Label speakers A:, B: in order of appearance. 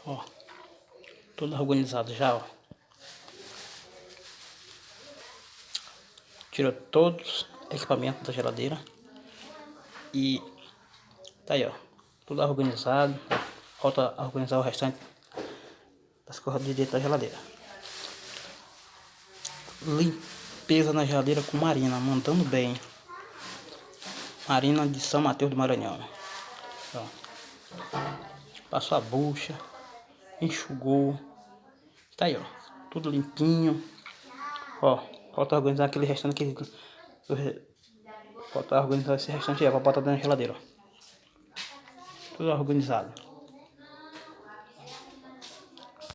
A: Ó, tudo organizado já, ó. Tirou todos os equipamentos da geladeira. E tá aí, ó. Tudo organizado. Falta organizar o restante das coisas de dentro da geladeira. Limpeza na geladeira com Marina, mandando bem. Marina de São Mateus do Maranhão. Ó. Passou a bucha, enxugou. Tá aí, ó. Tudo limpinho. Ó, falta organizar aquele restante que... Falta organizar esse restante aí pra botar dentro da geladeira, ó. Tudo organizado.